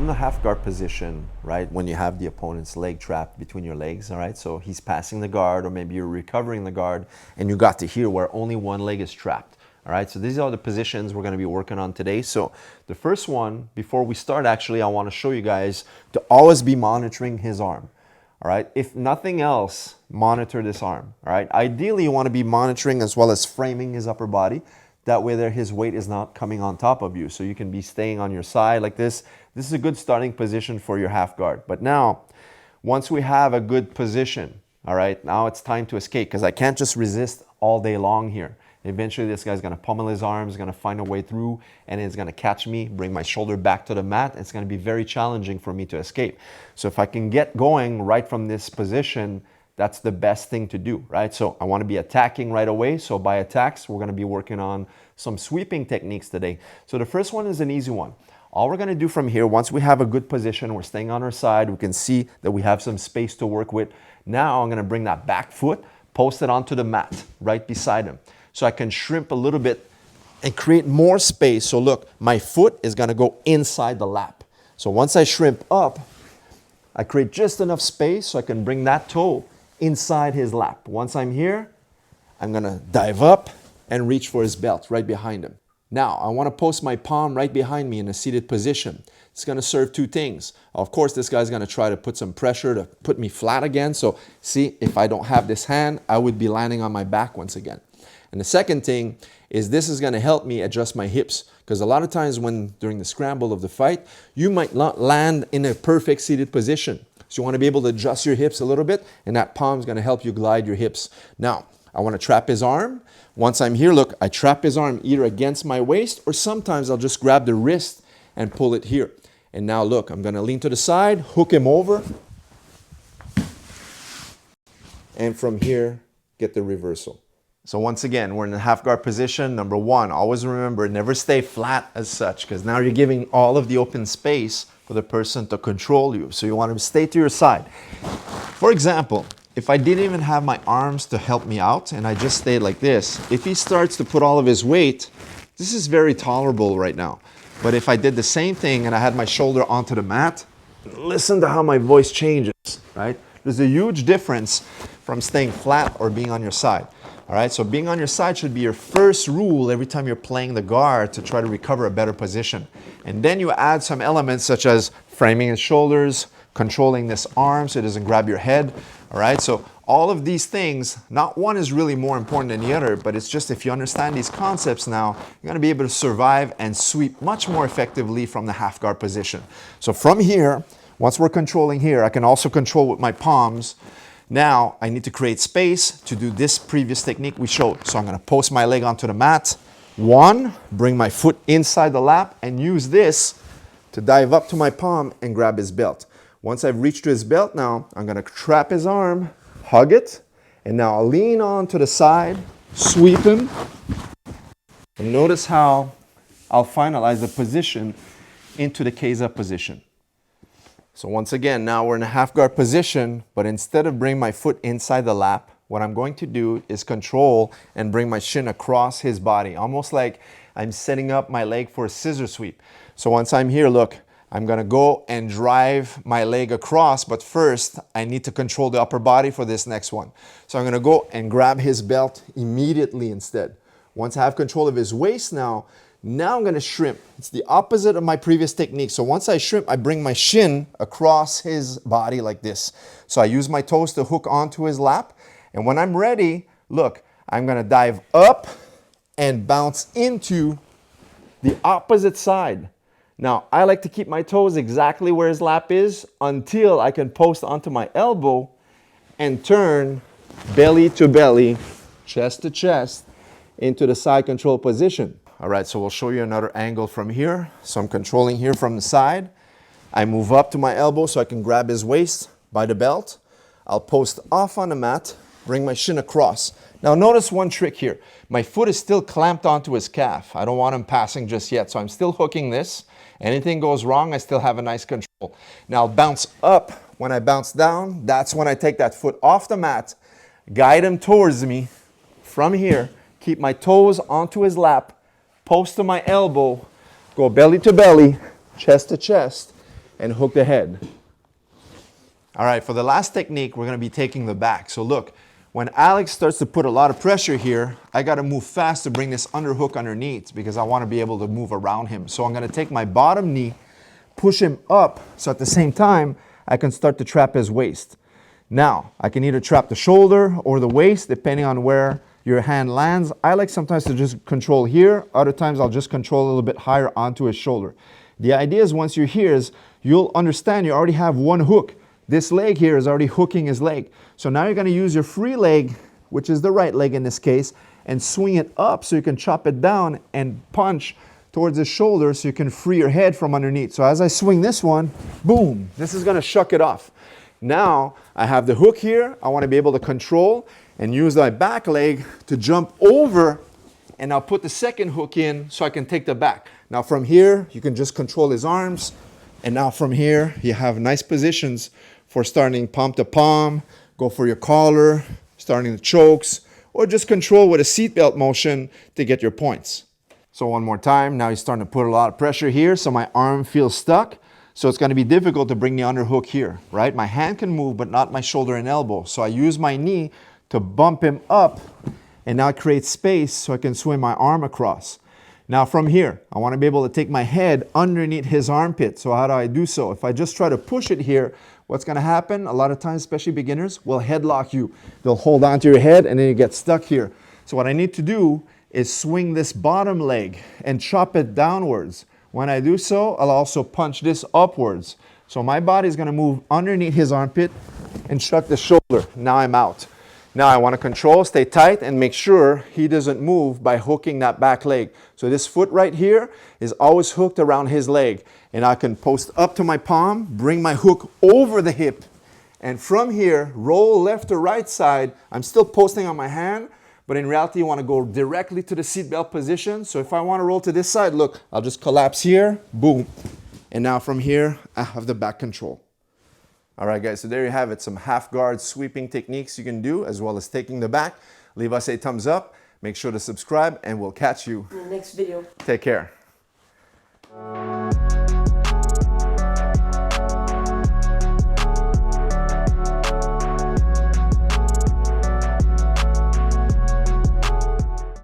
the half guard position, right, when you have the opponent's leg trapped between your legs, all right? So he's passing the guard, or maybe you're recovering the guard, and you got to here where only one leg is trapped, all right? So these are the positions we're gonna be working on today. So the first one, before we start, actually, I wanna show you guys to always be monitoring his arm, all right? If nothing else, monitor this arm, all right? Ideally, you wanna be monitoring as well as framing his upper body. That way there, his weight is not coming on top of you. So you can be staying on your side like this. This is a good starting position for your half guard. But now, once we have a good position, all right, now it's time to escape, because I can't just resist all day long here. Eventually this guy's gonna pummel his arms, gonna find a way through, and it's gonna catch me, bring my shoulder back to the mat. It's gonna be very challenging for me to escape. So if I can get going right from this position, that's the best thing to do, right? So I want to be attacking right away. So by attacks, we're going to be working on some sweeping techniques today. So the first one is an easy one. All we're going to do from here, once we have a good position, we're staying on our side, we can see that we have some space to work with. Now I'm going to bring that back foot, post it onto the mat right beside him. So I can shrimp a little bit and create more space. So look, my foot is going to go inside the lap. So once I shrimp up, I create just enough space so I can bring that toe inside his lap. Once I'm here, I'm gonna dive up and reach for his belt right behind him. Now, I wanna post my palm right behind me in a seated position. It's gonna serve two things. Of course, this guy's gonna try to put some pressure to put me flat again. So see, if I don't have this hand, I would be landing on my back once again. And the second thing is this is gonna help me adjust my hips, because a lot of times during the scramble of the fight, you might not land in a perfect seated position. So you want to be able to adjust your hips a little bit, and that palm is going to help you glide your hips. Now, I want to trap his arm. Once I'm here, look, I trap his arm either against my waist, or sometimes I'll just grab the wrist and pull it here. And now look, I'm going to lean to the side, hook him over, and from here, get the reversal. So once again, we're in the half guard position. Number one, always remember, never stay flat as such, because now you're giving all of the open space for the person to control you. So you want to stay to your side. For example, if I didn't even have my arms to help me out and I just stayed like this, if he starts to put all of his weight, this is very tolerable right now. But if I did the same thing and I had my shoulder onto the mat, listen to how my voice changes, right? There's a huge difference from staying flat or being on your side. All right, so being on your side should be your first rule every time you're playing the guard to try to recover a better position. And then you add some elements such as framing his shoulders, controlling this arm so it doesn't grab your head. All right, so all of these things, not one is really more important than the other, but it's just if you understand these concepts now, you're gonna be able to survive and sweep much more effectively from the half guard position. So from here, once we're controlling here, I can also control with my palms. Now I need to create space to do this previous technique we showed. So I'm gonna post my leg onto the mat. One, bring my foot inside the lap and use this to dive up to my palm and grab his belt. Once I've reached to his belt now, I'm gonna trap his arm, hug it, and now I'll lean on to the side, sweep him, and notice how I'll finalize the position into the Keiza position. So once again, now we're in a half guard position, but instead of bringing my foot inside the lap, what I'm going to do is control and bring my shin across his body, almost like I'm setting up my leg for a scissor sweep. So once I'm here, look, I'm gonna go and drive my leg across, but first I need to control the upper body for this next one. So I'm gonna go and grab his belt immediately instead. Once I have control of his waist now I'm gonna shrimp. It's the opposite of my previous technique. So once I shrimp, I bring my shin across his body like this. So I use my toes to hook onto his lap. And when I'm ready, look, I'm gonna dive up and bounce into the opposite side. Now, I like to keep my toes exactly where his lap is until I can post onto my elbow and turn belly to belly, chest to chest, into the side control position. All right, so we'll show you another angle from here. So I'm controlling here from the side. I move up to my elbow so I can grab his waist by the belt. I'll post off on the mat, bring my shin across. Now notice one trick here. My foot is still clamped onto his calf. I don't want him passing just yet, so I'm still hooking this. Anything goes wrong, I still have a nice control. Now I'll bounce up. When I bounce down, that's when I take that foot off the mat, guide him towards me from here, keep my toes onto his lap, post to my elbow, go belly to belly, chest to chest, and hook the head. All right, for the last technique, we're gonna be taking the back. So look, when Alex starts to put a lot of pressure here, I gotta move fast to bring this underhook underneath because I wanna be able to move around him. So I'm gonna take my bottom knee, push him up, so at the same time, I can start to trap his waist. Now, I can either trap the shoulder or the waist, depending on where your hand lands. I like sometimes to just control here. Other times, I'll just control a little bit higher onto his shoulder. The idea is once you're here is you'll understand you already have one hook. This leg here is already hooking his leg. So now you're gonna use your free leg, which is the right leg in this case, and swing it up so you can chop it down and punch towards his shoulder so you can free your head from underneath. So as I swing this one, boom, this is gonna shuck it off. Now I have the hook here. I wanna be able to control and use my back leg to jump over, and I'll put the second hook in so I can take the back. Now from here, you can just control his arms. And now from here, you have nice positions for starting palm to palm, go for your collar, starting the chokes, or just control with a seatbelt motion to get your points. So one more time, now he's starting to put a lot of pressure here, so my arm feels stuck. So it's gonna be difficult to bring the underhook here, right? My hand can move, but not my shoulder and elbow. So I use my knee to bump him up, and now create space so I can swing my arm across. Now from here, I wanna be able to take my head underneath his armpit. So how do I do so? If I just try to push it here, what's gonna happen? A lot of times, especially beginners, will headlock you. They'll hold onto your head and then you get stuck here. So what I need to do is swing this bottom leg and chop it downwards. When I do so, I'll also punch this upwards. So my body is gonna move underneath his armpit and shuck the shoulder. Now I'm out. Now I want to control, stay tight, and make sure he doesn't move by hooking that back leg. So this foot right here is always hooked around his leg. And I can post up to my palm, bring my hook over the hip, and from here, roll left or right side. I'm still posting on my hand, but in reality, you want to go directly to the seatbelt position. So if I want to roll to this side, look, I'll just collapse here, boom. And now from here, I have the back control. All right, guys, so there you have it. Some half guard sweeping techniques you can do, as well as taking the back. Leave us a thumbs up. Make sure to subscribe, and we'll catch you in the next video. Take care.